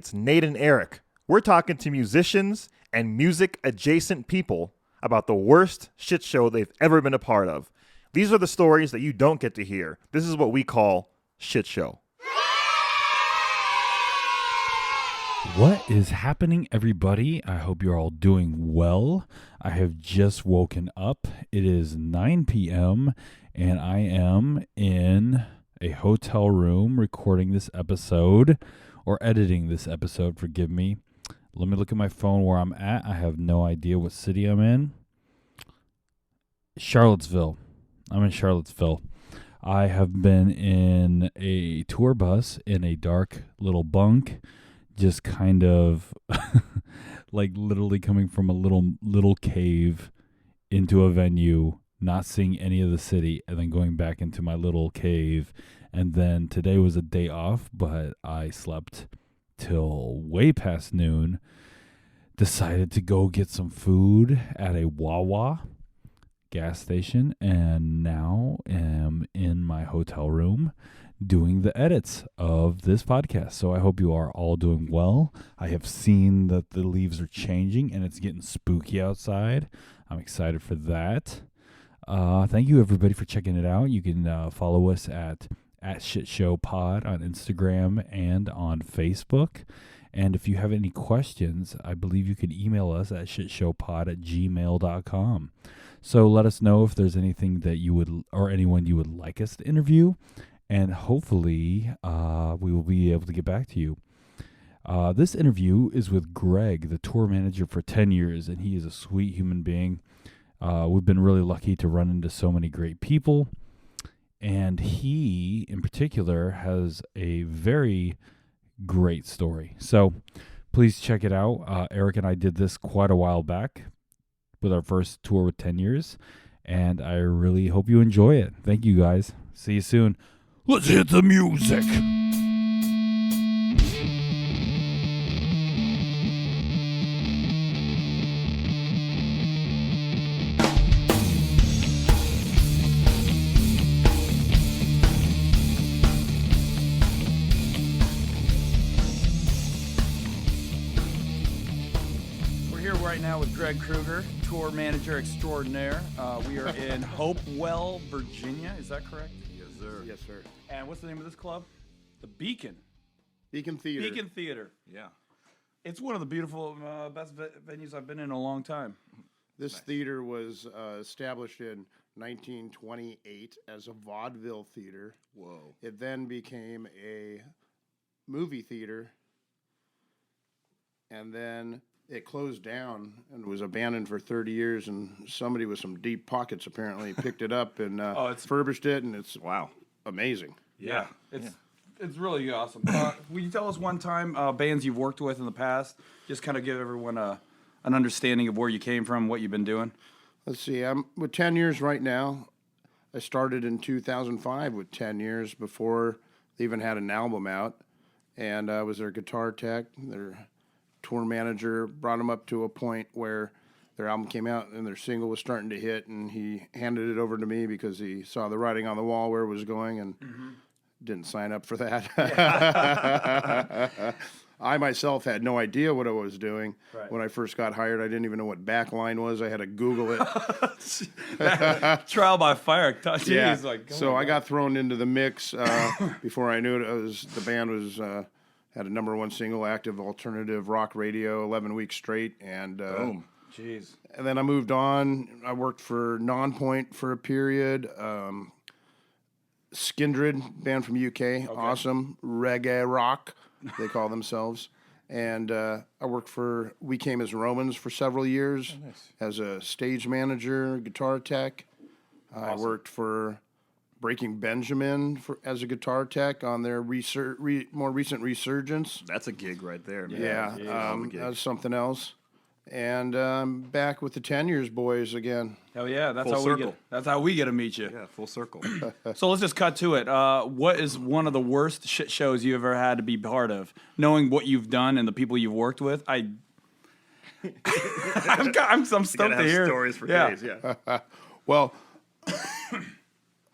It's Nate and Eric. We're talking to musicians and music-adjacent people about the worst shit show they've ever been a part of. These are the stories that you don't get to hear. This is what we call shit show. What is happening, everybody? I hope you're all doing well. I have just woken up. It is 9 p.m., and I am in a hotel room recording this episode, or editing this episode, forgive me. Let me look at my phone where I'm at. I have no idea what city I'm in. Charlottesville. I'm in Charlottesville. I have been in a tour bus in a dark little bunk, just kind of like literally coming from a little cave into a venue, not seeing any of the city, and then going back into my little cave. And then today was a day off, but I slept till way past noon. Decided to go get some food at a Wawa gas station, and now am in my hotel room doing the edits of this podcast. So I hope you are all doing well. I have seen that the leaves are changing and it's getting spooky outside. I'm excited for that. Thank you everybody for checking it out. You can follow us at shitshowpod on Instagram and on Facebook. And if you have any questions, I believe you can email us at shitshowpod@gmail.com. So let us know if there's anything that you would, or anyone you would like us to interview. And hopefully we will be able to get back to you. This interview is with Greg, the tour manager for 10 years, and he is a sweet human being. We've been really lucky to run into so many great people. And he, in particular, has a very great story. So please check it out. Eric and I did this quite a while back with our first tour with 10 years. And I really hope you enjoy it. Thank you, guys. See you soon. Let's hit the music. We're here right now with Greg Krueger, tour manager extraordinaire. We are in Hopewell, Virginia. Is that correct? Yes, sir. Yes, sir. And what's the name of this club? The Beacon. Beacon Theater. Beacon Theater. Yeah. It's one of the beautiful, best venues I've been in a long time. This theater was established in 1928 as a vaudeville theater. Whoa. It then became a movie theater, and then it closed down and was abandoned for 30 years, and somebody with some deep pockets apparently picked it up and refurbished it, and it's amazing. Yeah. It's really awesome. Will you tell us one time bands you've worked with in the past? Just kind of give everyone an understanding of where you came from, what you've been doing. Let's see. I'm with 10 years right now. I started in 2005 with 10 years before they even had an album out, and I was their guitar tech, their tour manager, brought them up to a point where their album came out and their single was starting to hit, and he handed it over to me because he saw the writing on the wall where it was going, and didn't sign up for that. I myself had no idea what I was doing. Right. When I first got hired. I didn't even know what backline was. I had to Google it. Trial by fire. Jeez, yeah. So I got thrown into the mix. Before I knew it, the band was had a #1 single, active alternative rock radio, 11 weeks straight, and boom. Jeez. And then I moved on. I worked for Nonpoint for a period. Skindred, band from UK, awesome reggae rock, they call themselves. And I worked for We Came as Romans for several years as a stage manager, guitar tech. Awesome. I worked for Breaking Benjamin as a guitar tech on their more recent resurgence. That's a gig right there, man. Yeah, that was something else. And back with the 10 Years boys again. Hell yeah, that's Full circle. That's how we get to meet you. Yeah, full circle. So let's just cut to it. What is one of the worst shit shows you ever had to be part of? Knowing what you've done and the people you've worked with, I'm stoked to hear stories for days. Yeah. Well,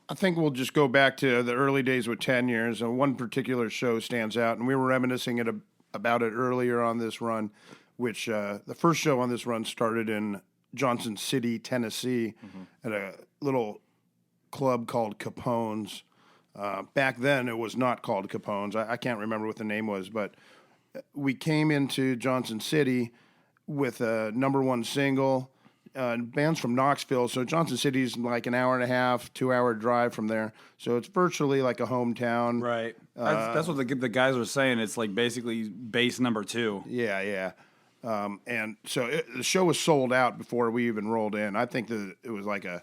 I think we'll just go back to the early days with 10 Years. And one particular show stands out, and we were reminiscing about it earlier on this run, which the first show on this run started in Johnson City, Tennessee, at a little club called Capone's. Back then, it was not called Capone's. I can't remember what the name was, but we came into Johnson City with a #1 single. Band's from Knoxville, so Johnson City's like an hour and a half, 2-hour drive from there. So it's virtually like a hometown. Right. That's what the guys were saying. It's like basically base #2. Yeah. And so the show was sold out before we even rolled in. I think that it was like it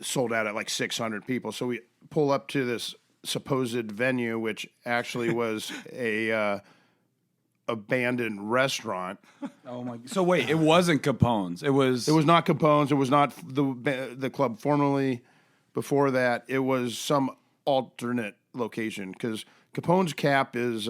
sold out at like 600 people. So we pull up to this supposed venue, which actually was a abandoned restaurant. Oh my! So wait, it wasn't Capone's. It was not Capone's. It was not the club formerly. Before that, it was some alternate location because Capone's cap is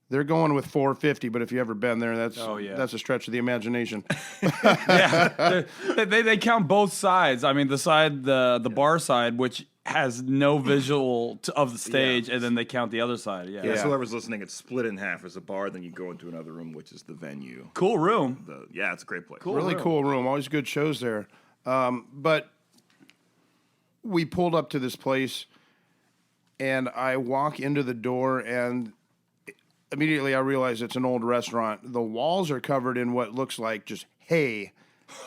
they're going with 450. But if you ever been there, that's a stretch of the imagination. yeah. They count both sides. I mean, the bar side, which has no visual of the stage, and then they count the other side. Yeah, so whoever's listening, it's split in half. There's a bar, then you go into another room, which is the venue. Cool room. It's a great place. Cool room. Always good shows there. But we pulled up to this place, and I walk into the door, and immediately I realize it's an old restaurant. The walls are covered in what looks like just hay,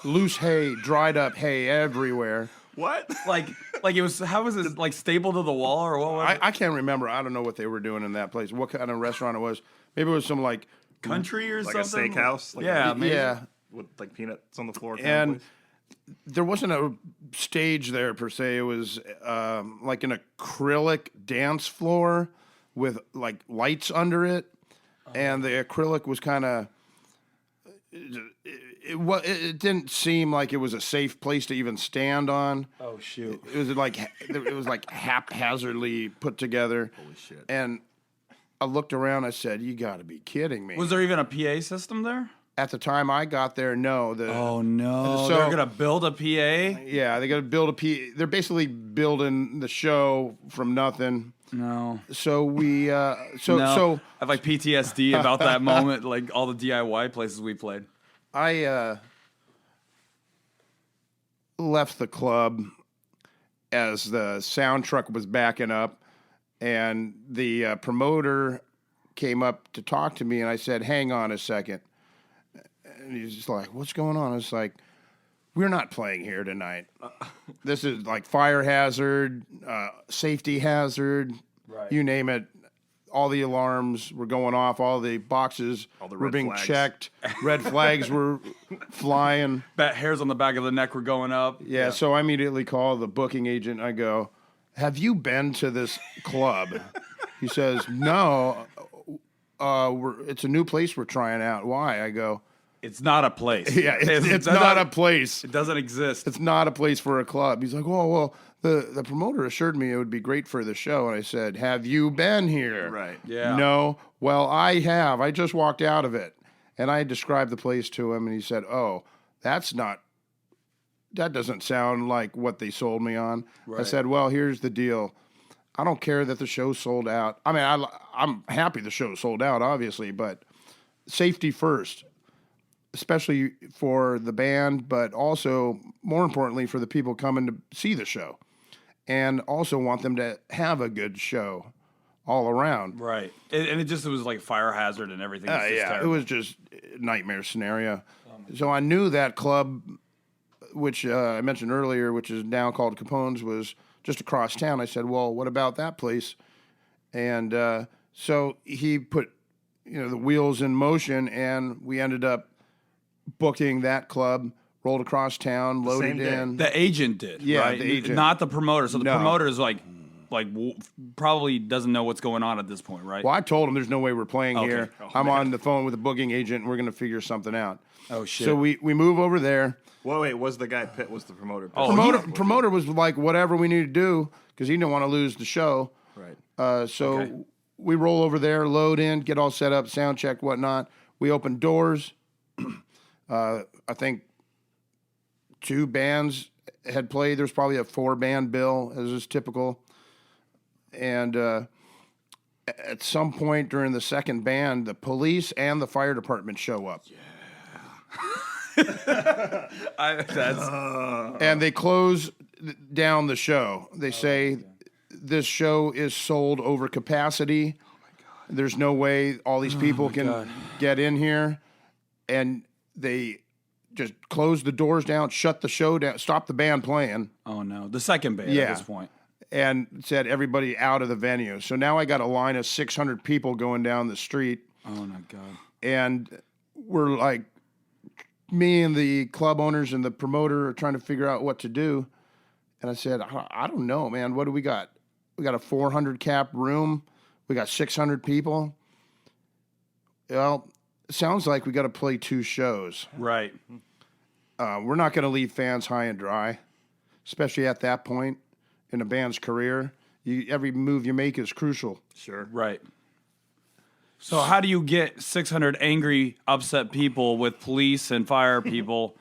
loose hay, dried up hay everywhere. What? Like it was? How was it? Like stapled to the wall or what? Was it? I can't remember. I don't know what they were doing in that place. What kind of restaurant it was? Maybe it was some like country or like something. A steakhouse. Like yeah. With like peanuts on the floor. And there wasn't a stage there per se. It was like an acrylic dance floor with like lights under it, and the acrylic was kind of. It didn't seem like it was a safe place to even stand on. Oh shoot! It was like haphazardly put together. Holy shit! And I looked around. I said, "You got to be kidding me!" Was there even a PA system there? At the time I got there, no. Oh no! So they're gonna build a PA. Yeah, they got to build a PA. They're basically building the show from nothing. No. So we No. I have like PTSD about that moment, like all the DIY places we played. I left the club as the sound truck was backing up, and the promoter came up to talk to me, and I said, "Hang on a second." And he's just like, "What's going on?" I was like, "We're not playing here tonight. This is like fire hazard, safety hazard, you name it. All the alarms were going off. All the boxes were being checked. Red flags were flying. Hairs on the back of the neck were going up. Yeah, so I immediately call the booking agent. I go, "Have you been to this club?" He says, "No. It's a new place we're trying out." "Why?" I go, It's not a place. "Yeah, it's not a place. It doesn't exist. It's not a place for a club." He's like, well, the promoter assured me it would be great for the show. And I said, "Have you been here?" Right. Yeah. "No." "Well, I have. I just walked out of it." And I described the place to him, and he said, "Oh, that doesn't sound like what they sold me on." I said, "Well, here's the deal. I don't care that the show's sold out. I mean, I'm happy the show's sold out, obviously, but safety first, especially for the band, but also, more importantly, for the people coming to see the show. And also want them to have a good show all around." Right. And it was like fire hazard and everything. It's just It terrible. was just a nightmare scenario. So I knew that club, which I mentioned earlier, which is now called Capone's, was just across town. I said, "Well, what about that place?" And so he put the wheels in motion, and we ended up booking that club, rolled across town, loaded same day. in. The agent did. Yeah, right? the agent. Not the promoter. So the No. promoter is probably doesn't know what's going on at this point, right? Well, I told him there's no way we're playing Okay. here. Oh, I'm on the phone with the booking agent, and we're going to figure something out. Oh shit. So we move over there. Well, wait, was the the promoter? Oh, Promoter was like, whatever we need to do, because he didn't want to lose the show. Right. So Okay. we roll over there, load in, get all set up, sound check, whatnot. We open doors. I think 2 bands had played. There's probably a 4-band bill, as is typical. And at some point during the second band, the police and the fire department show up. And they close down the show. They say this show is sold over capacity. There's no way all these people can get in here. And they just closed the doors down, shut the show down, stopped the band playing. Oh, no. The second band at this point. And said everybody out of the venue. So now I got a line of 600 people going down the street. Oh, my God. And we're like, me and the club owners and the promoter are trying to figure out what to do. And I said, I don't know, man. What do we got? We got a 400 cap room. We got 600 people. Well, it sounds like we got to play 2 shows. Right. We're not going to leave fans high and dry, especially at that point in a band's career. Every move you make is crucial. Sure. Right. So how do you get 600 angry, upset people with police and fire people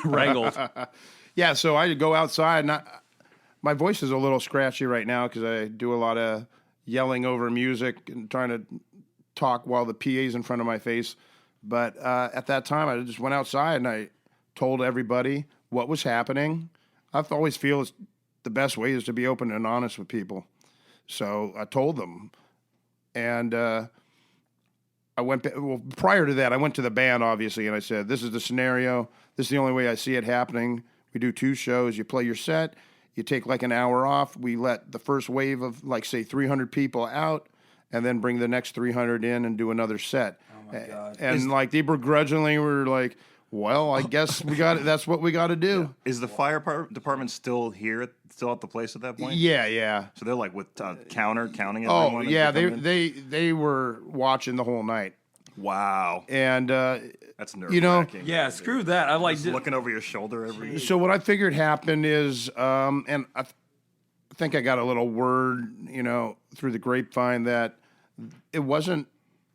wrangled? Yeah, so I go outside, and my voice is a little scratchy right now because I do a lot of yelling over music and trying to talk while the PA's in front of my face. But at that time, I just went outside and I told everybody what was happening. I've always feel the best way is to be open and honest with people. So I told them. And I went, well, prior to that, I went to the band, obviously, and I said, this is the scenario. This is the only way I see it happening. We do 2 shows. You play your set. You take like an hour off. We let the first wave of, like, say, 300 people out, and then bring the next 300 in and do another set. Oh, my God. And, like, they begrudgingly were like, well, I guess we got it. That's what we got to do. Is the fire department still here, still at the place at that point? Yeah. So they're like with counting everyone? Oh, as yeah, they come in? they were watching the whole night. Wow. And, That's nerve-wracking. you know, Yeah, screw that. I like Just looking over your shoulder every... so what I figured happened is, and I think I got a little word, through the grapevine that it wasn't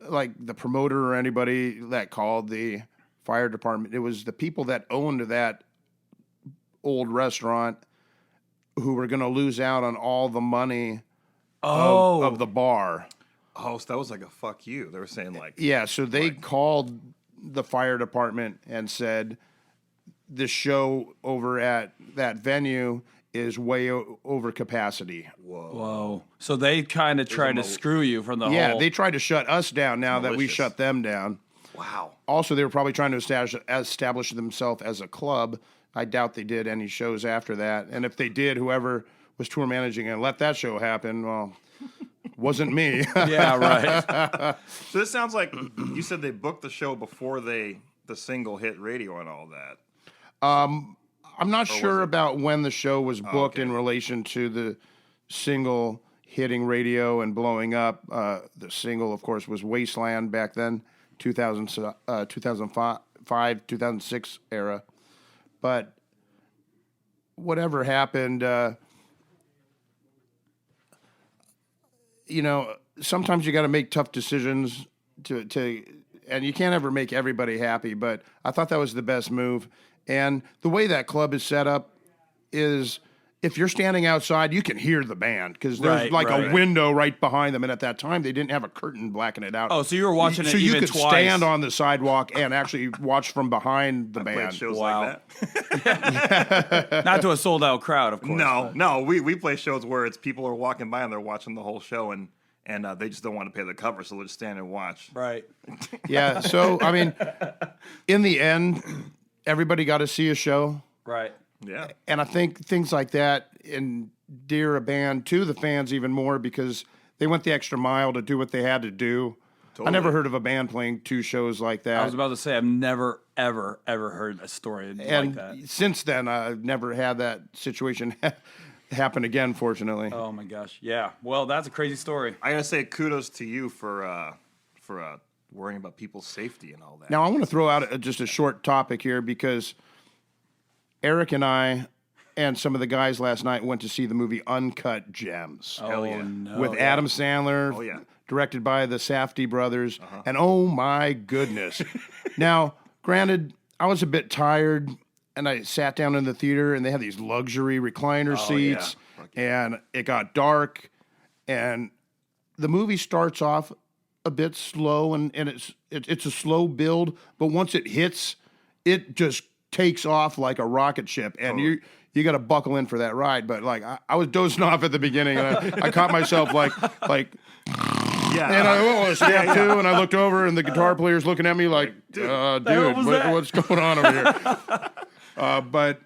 like the promoter or anybody that called the fire department. It was the people that owned that old restaurant who were going to lose out on all the money of the bar. Oh, so that was like a fuck you. They were saying like... Yeah, so they called the fire department and said, the show over at that venue is way over capacity. Whoa. So they kind of tried to screw you from the whole... Yeah, they tried to shut us down now that we Malicious. shut them down. Wow. Also, they were probably trying to establish themselves as a club. I doubt they did any shows after that. And if they did, whoever was tour managing and let that show happen, well, wasn't me. Yeah, right. So this sounds like you said they booked the show before the single hit radio and all that. I'm not sure about when the show was booked okay. in relation to the single hitting radio and blowing up. The single, of course, was Wasteland back then, 2005, 2006 era. But whatever happened, sometimes you got to make tough decisions to, and you can't ever make everybody happy. But I thought that was the best move. And the way that club is set up is, if you're standing outside, you can hear the band because there's a window right behind them. And at that time, they didn't have a curtain blacking it out. Oh, so you were watching it so you even could twice. stand on the sidewalk and actually watch from behind the Played band. shows Wow. like that. Not to a sold-out crowd, of course. No. We play shows where it's people are walking by and they're watching the whole show and they just don't want to pay the cover, so they'll just stand and watch. Right. Yeah. So I mean, in the end, everybody got to see a show. Right. Yeah. And I think things like that endear a band to the fans even more because they went the extra mile to do what they had to do. Totally. I never heard of a band playing 2 shows like that. I was about to say, I've never, ever, ever heard a story and like that. since then, I've never had that situation happen again, fortunately. Oh, my gosh. Yeah. Well, that's a crazy story. I gotta say kudos to you for worrying about people's safety and all that. Now, I want to throw out just a short topic here because Eric and I and some of the guys last night went to see the movie Uncut Gems. Hell yeah. No. with Adam Sandler, Oh, yeah. directed by the Safdie brothers, and oh my goodness. Now, granted, I was a bit tired, and I sat down in the theater, and they had these luxury recliner seats, and it got dark, and the movie starts off a bit slow, and it's a slow build, but once it hits, it just takes off like a rocket ship, and you got to buckle in for that ride. But like I was dozing off at the beginning, and I caught myself like. Yeah. And I step two, and I looked over, and the guitar player's looking at me like, dude, what's going on over here? But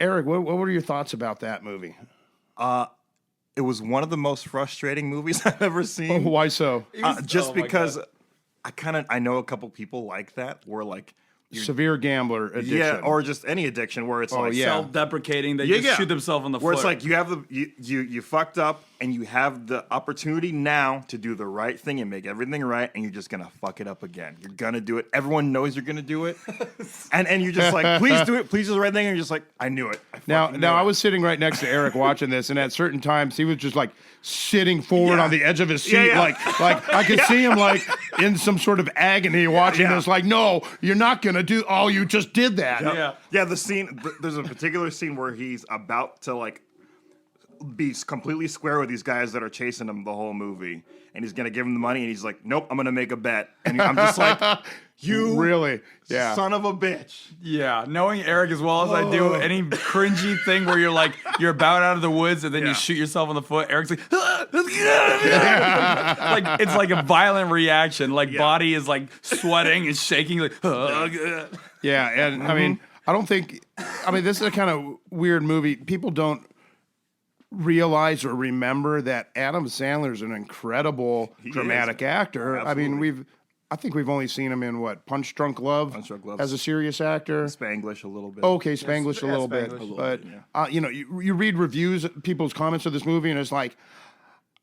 Eric, what were your thoughts about that movie? It was one of the most frustrating movies I've ever seen. Why so? Just because I know a couple people like that, where like Severe gambler addiction. yeah, or just any addiction where it's like self-deprecating. They just shoot themselves in the foot. Where it's like you have you fucked up and you have the opportunity now to do the right thing and make everything right, and you're just gonna fuck it up again. You're gonna do it. Everyone knows you're gonna do it, and you're just like, please do it, please do the right thing. And you're just like, I knew it. Now I was sitting right next to Eric watching this, and at certain times he was just like sitting forward on the edge of his seat, like I could see him like in some sort of agony watching this. Like, no, you're not gonna do. Oh, you just did that. Yeah. The scene. There's a particular scene where he's about to like be completely square with these guys that are chasing him the whole movie, and he's gonna give him the money, and he's like, nope, I'm gonna make a bet, and I'm just like, you really, son of a bitch. Yeah, knowing Eric as well as I do, any cringy thing where you're about out of the woods and then you shoot yourself in the foot, Eric's like, let's get out of here. Like it's like a violent reaction. Like body is like sweating and shaking. Like, yeah, and I mean, I don't think. I mean, this is a kind of weird movie. People don't realize or remember that Adam Sandler is an incredible dramatic actor. Absolutely. I mean, I think we've only seen him in what, Punch Drunk Love, as a serious actor. Spanglish a little bit. Okay, Spanglish a little bit, but you know, you read reviews, people's comments of this movie, and it's like,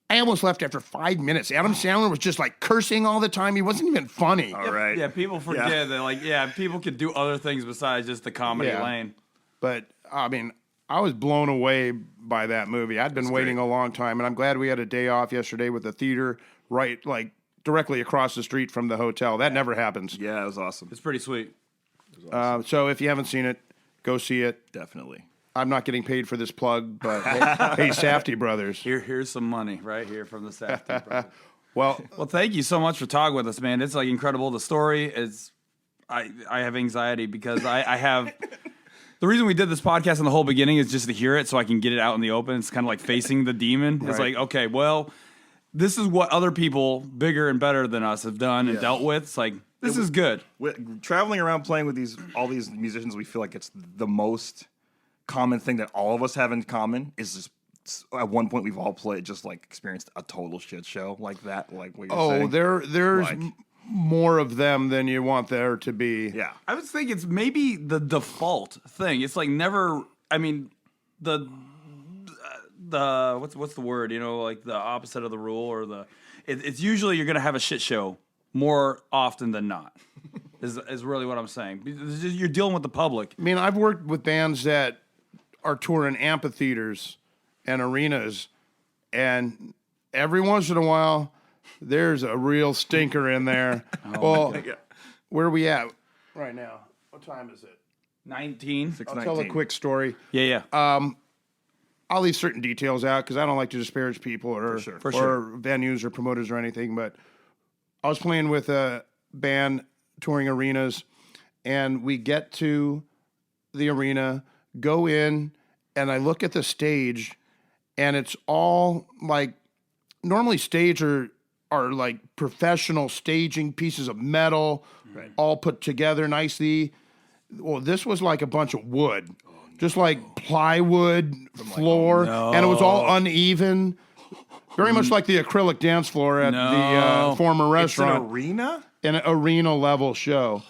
I almost left after 5 minutes. Adam Sandler was just like cursing all the time. He wasn't even funny. All right. Yeah, people forget that like people could do other things besides just the comedy lane. But I mean, I was blown away by that movie. I'd been waiting a long time, and I'm glad we had a day off yesterday with the theater right like directly across the street from the hotel. That never happens. Yeah, it was awesome. It's pretty sweet. So if you haven't seen it, go see it. Definitely. I'm not getting paid for this plug, but hey, Safdie Brothers. Here's some money right here from the Safdie brothers. Well, thank you so much for talking with us, man. It's like incredible. The story is, I have anxiety because I have. The reason we did this podcast in the whole beginning is just to hear it so I can get it out in the open. It's kind of like facing the demon. It's like, okay, well, this is what other people bigger and better than us have done and dealt with. It's like, this is good. Traveling around playing with all these musicians, we feel like it's the most common thing that all of us have in common is just at one point we've all just like experienced a total shit show like that. Like what you're saying. There's like, more of them than you want there to be. Yeah. I would think it's maybe the default thing. It's like never, I mean, the what's the word, you know, like the opposite of the rule or it's usually you're going to have a shit show more often than not is really what I'm saying. You're dealing with the public. I mean, I've worked with bands that are touring amphitheaters and arenas, and every once in a while, there's a real stinker in there. Where are we at right now? What time is it? 19. I'll tell a quick story. Yeah. I'll leave certain details out because I don't like to disparage people or For sure. venues or promoters or anything. But I was playing with a band touring arenas, and we get to the arena, go in, and I look at the stage, and it's all like normally stage are like professional staging pieces of metal, all put together nicely. Well, this was like a bunch of wood, just like plywood floor, and it was all uneven. Very much like the acrylic dance floor at the former restaurant. It's an arena? An arena level show.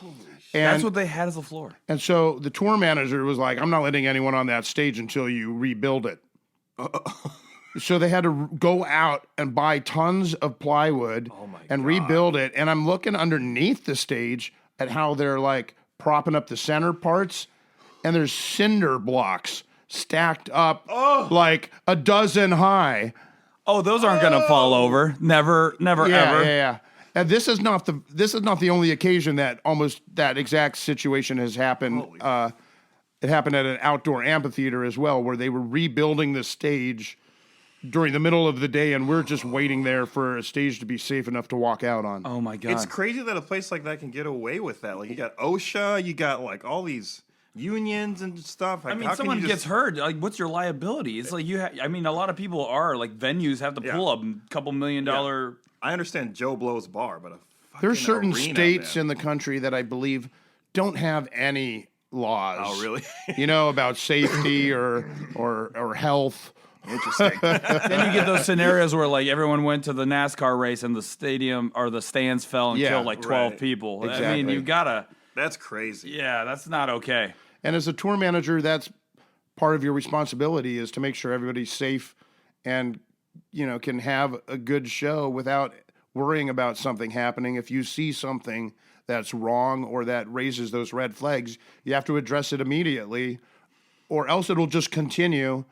And that's what they had as a floor. And so the tour manager was like, I'm not letting anyone on that stage until you rebuild it. So they had to go out and buy tons of plywood and rebuild it. And I'm looking underneath the stage at how they're like propping up the center parts. And there's cinder blocks stacked up like a dozen high. Oh, those aren't going to fall over. Never, ever. Yeah. And this is not the only occasion that almost that exact situation has happened. It happened at an outdoor amphitheater as well, where they were rebuilding the stage during the middle of the day, and we're just waiting there for a stage to be safe enough to walk out on. Oh my God. It's crazy that a place like that can get away with that. Like, you got OSHA, you got like all these unions and stuff. Like, I mean, how can someone you gets just, hurt. Like, what's your liability? It's like I mean, a lot of people are like venues have to pull a couple $1 million. I understand Joe Blow's bar, but There's certain arena, states man. in the country that I believe don't have any laws. Oh, really? About safety or health. Interesting. Then you get those scenarios where like everyone went to the NASCAR race and the stadium or the stands fell and killed like 12 right. people. I mean, Exactly. you gotta. That's crazy. Yeah, that's not okay. And as a tour manager, that's part of your responsibility is to make sure everybody's safe and, can have a good show without worrying about something happening. If you see something that's wrong or that raises those red flags, you have to address it immediately or else it'll just continue.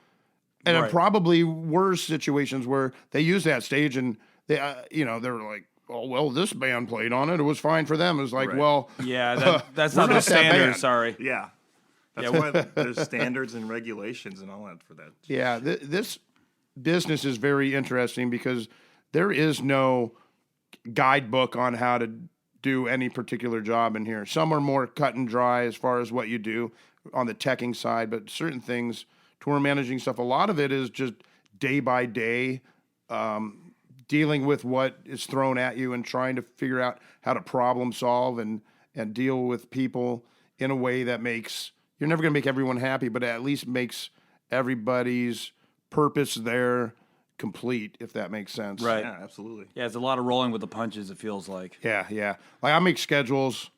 And Right. probably worse situations where they use that stage and they, they're like, oh, well, this band played on it. It was fine for them. It was like, Right. well, Yeah, that's not we're the not that standard. bad. Sorry. Yeah. That's why there's standards and regulations and all that for that. yeah, this business is very interesting because there is no guidebook on how to do any particular job in here. Some are more cut and dry as far as what you do on the teching side, but certain things, tour managing stuff, a lot of it is just day by day, dealing with what is thrown at you and trying to figure out how to problem solve and deal with people in a way that makes, you're never going to make everyone happy, but at least makes everybody's purpose there complete, if that makes sense. Right. Yeah, absolutely. Yeah, it's a lot of rolling with the punches. It feels like, Yeah. Like I make schedules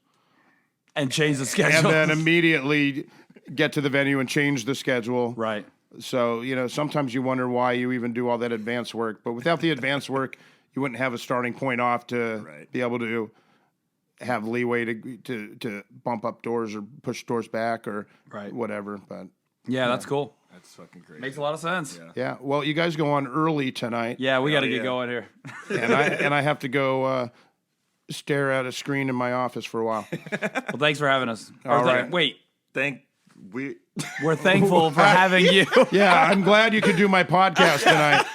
and change the and schedule. then immediately get to the venue and change the schedule. Right. So, sometimes you wonder why you even do all that advance work. But without the advance work, you wouldn't have a starting point off to be able to have leeway to bump up doors or push doors back or whatever. But Yeah, that's cool. That's fucking great. Makes a lot of sense. Yeah. well, you guys go on early tonight. Yeah, we got to yeah. get going here. And I have to go stare at a screen in my office for a while. Well, thanks for having us. All right. Wait, we're thankful for having you. Yeah, I'm glad you could do my podcast tonight.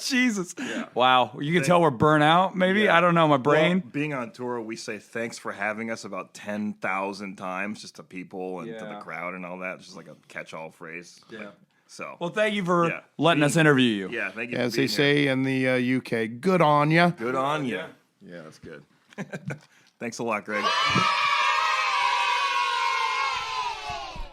Jesus. Wow. You can tell we're burnt out, maybe? Yeah. I don't know. My brain. Well, being on tour, we say thanks for having us about 10,000 times just to people and to the Yeah. crowd and all that. It's just like a catch-all phrase. Yeah. So. Well, thank you for Yeah. letting us interview you. Yeah, thank you. As for they being say in the UK, good on ya. here. Good on you. Yeah, that's good. Thanks a lot, Greg.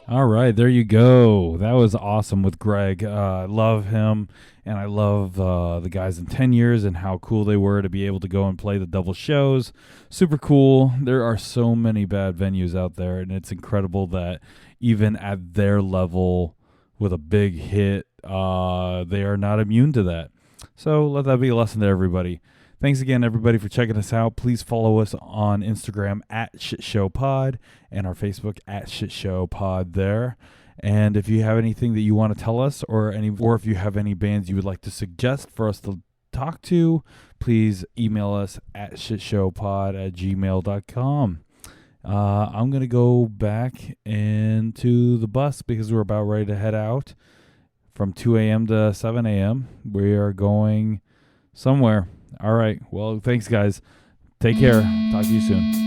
All right, there you go. That was awesome with Greg. I love him, and I love the guys in 10 years and how cool they were to be able to go and play the double shows. Super cool. There are so many bad venues out there, and it's incredible that even at their level with a big hit, they are not immune to that. So let that be a lesson to everybody. Thanks again, everybody, for checking us out. Please follow us on Instagram at ShitShowPod and our Facebook at ShitShowPod there. And if you have anything that you want to tell us or if you have any bands you would like to suggest for us to talk to, please email us at shitshowpod@gmail.com. I'm going to go back into the bus because we're about ready to head out from 2 a.m. to 7 a.m. We are going somewhere. All right. Well, thanks, guys. Take care. Talk to you soon.